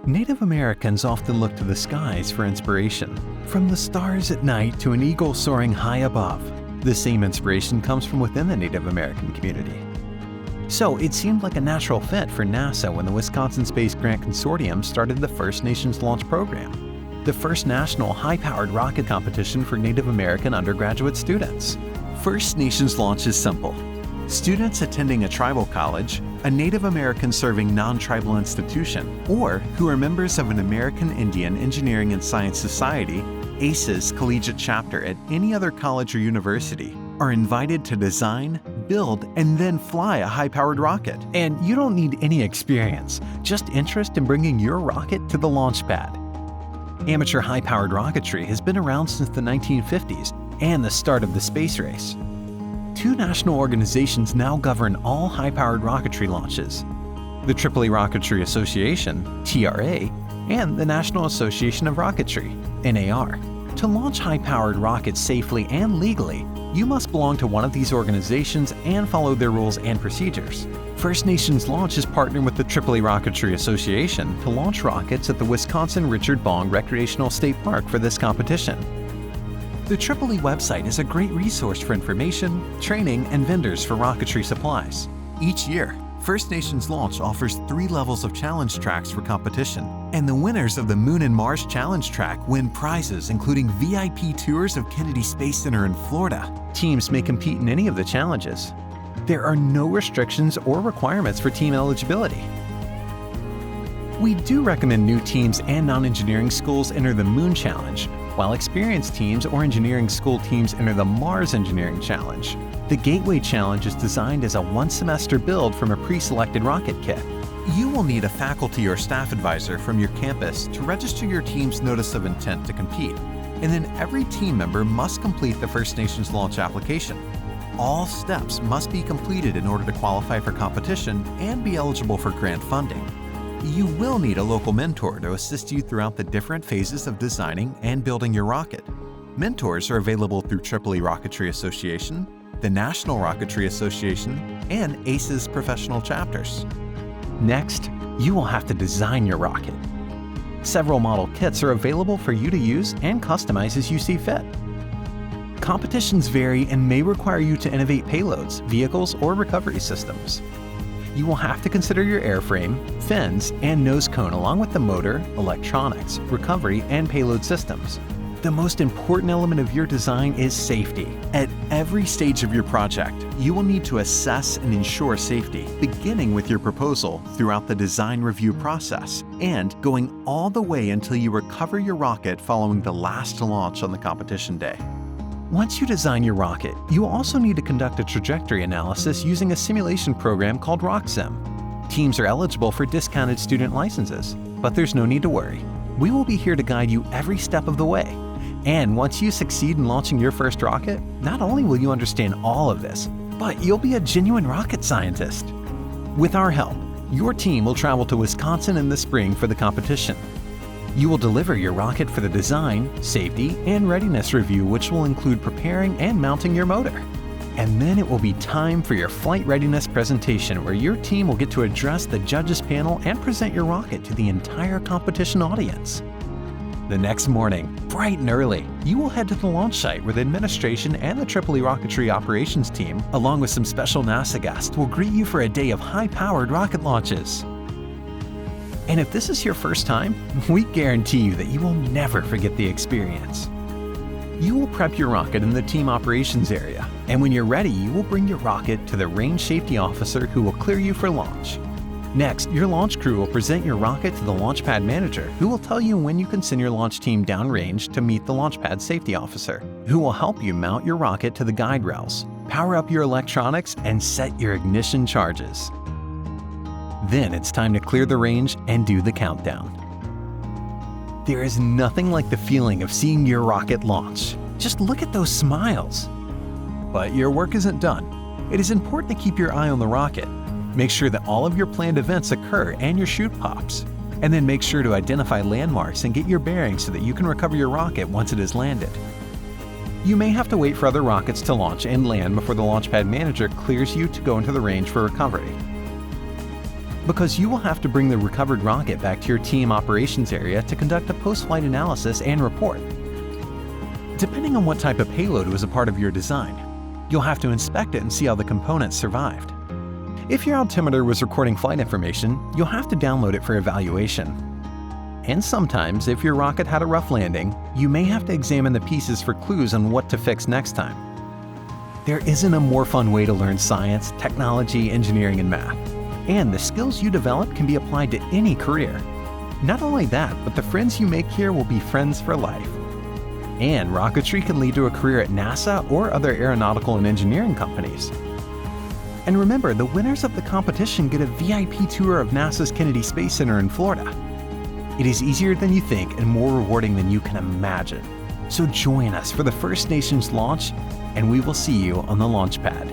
Native Americans often look to the skies for inspiration. From the stars at night to an eagle soaring high above, the same inspiration comes from within the Native American community. So it seemed like a natural fit for NASA when the Wisconsin Space Grant Consortium started the First Nations Launch Program, the first national high-powered rocket competition for Native American undergraduate students. First Nations Launch is simple. Students attending a tribal college, a Native American serving non-tribal institution, or who are members of an American Indian Engineering and Science Society, ACE's collegiate chapter at any other college or university, are invited to design, build, and then fly a high-powered rocket. And you don't need any experience, just interest in bringing your rocket to the launch pad. Amateur high-powered rocketry has been around since the 1950s and the start of the space race. Two national organizations now govern all high-powered rocketry launches: the Tripoli Rocketry Association, TRA, and the National Association of Rocketry, NAR. To launch high-powered rockets safely and legally, you must belong to one of these organizations and follow their rules and procedures. First Nations Launch is partnered with the Tripoli Rocketry Association to launch rockets at the Wisconsin Richard Bong Recreational State Park for this competition. The Tripoli website is a great resource for information, training, and vendors for rocketry supplies. Each year, First Nations Launch offers 3 levels of challenge tracks for competition, and the winners of the Moon and Mars Challenge Track win prizes including VIP tours of Kennedy Space Center in Florida. Teams may compete in any of the challenges. There are no restrictions or requirements for team eligibility. We do recommend new teams and non-engineering schools enter the Moon Challenge, while experienced teams or engineering school teams enter the Mars Engineering Challenge. The Gateway Challenge is designed as a one-semester build from a pre-selected rocket kit. You will need a faculty or staff advisor from your campus to register your team's notice of intent to compete, and then every team member must complete the First Nations Launch application. All steps must be completed in order to qualify for competition and be eligible for grant funding. You will need a local mentor to assist you throughout the different phases of designing and building your rocket. Mentors are available through Tripoli Rocketry Association, the National Rocketry Association, and ACE's professional chapters. Next, you will have to design your rocket. Several model kits are available for you to use and customize as you see fit. Competitions vary and may require you to innovate payloads, vehicles, or recovery systems. You will have to consider your airframe, fins, and nose cone along with the motor, electronics, recovery, and payload systems. The most important element of your design is safety. At every stage of your project, you will need to assess and ensure safety, beginning with your proposal throughout the design review process and going all the way until you recover your rocket following the last launch on the competition day. Once you design your rocket, you will also need to conduct a trajectory analysis using a simulation program called RockSim. Teams are eligible for discounted student licenses, but there's no need to worry. We will be here to guide you every step of the way. And once you succeed in launching your first rocket, not only will you understand all of this, but you'll be a genuine rocket scientist. With our help, your team will travel to Wisconsin in the spring for the competition. You will deliver your rocket for the design, safety, and readiness review, which will include preparing and mounting your motor. And then it will be time for your flight readiness presentation, where your team will get to address the judges panel and present your rocket to the entire competition audience. The next morning, bright and early, you will head to the launch site where the administration and the Tripoli Rocketry operations team, along with some special NASA guests, will greet you for a day of high-powered rocket launches. And if this is your first time, we guarantee you that you will never forget the experience. You will prep your rocket in the team operations area, and when you're ready, you will bring your rocket to the range safety officer who will clear you for launch. Next, your launch crew will present your rocket to the launch pad manager, who will tell you when you can send your launch team downrange to meet the launch pad safety officer, who will help you mount your rocket to the guide rails, power up your electronics, and set your ignition charges. Then it's time to clear the range and do the countdown. There is nothing like the feeling of seeing your rocket launch. Just look at those smiles. But your work isn't done. It is important to keep your eye on the rocket. Make sure that all of your planned events occur and your chute pops. And then make sure to identify landmarks and get your bearings so that you can recover your rocket once it has landed. You may have to wait for other rockets to launch and land before the launch pad manager clears you to go into the range for recovery. because you will have to bring the recovered rocket back to your team operations area to conduct a post-flight analysis and report. Depending on what type of payload was a part of your design, you'll have to inspect it and see how the components survived. If your altimeter was recording flight information, you'll have to download it for evaluation. And sometimes, if your rocket had a rough landing, you may have to examine the pieces for clues on what to fix next time. There isn't a more fun way to learn science, technology, engineering, and math. And the skills you develop can be applied to any career. Not only that, but the friends you make here will be friends for life. And rocketry can lead to a career at NASA or other aeronautical and engineering companies. And remember, the winners of the competition get a VIP tour of NASA's Kennedy Space Center in Florida. It is easier than you think and more rewarding than you can imagine. So join us for the First Nations launch, and we will see you on the launch pad.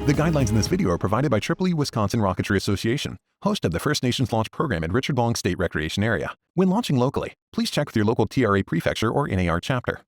The guidelines in this video are provided by EEE Wisconsin Rocketry Association, host of the First Nations Launch Program at Richard Long State Recreation Area. When launching locally, please check with your local TRA prefecture or NAR chapter.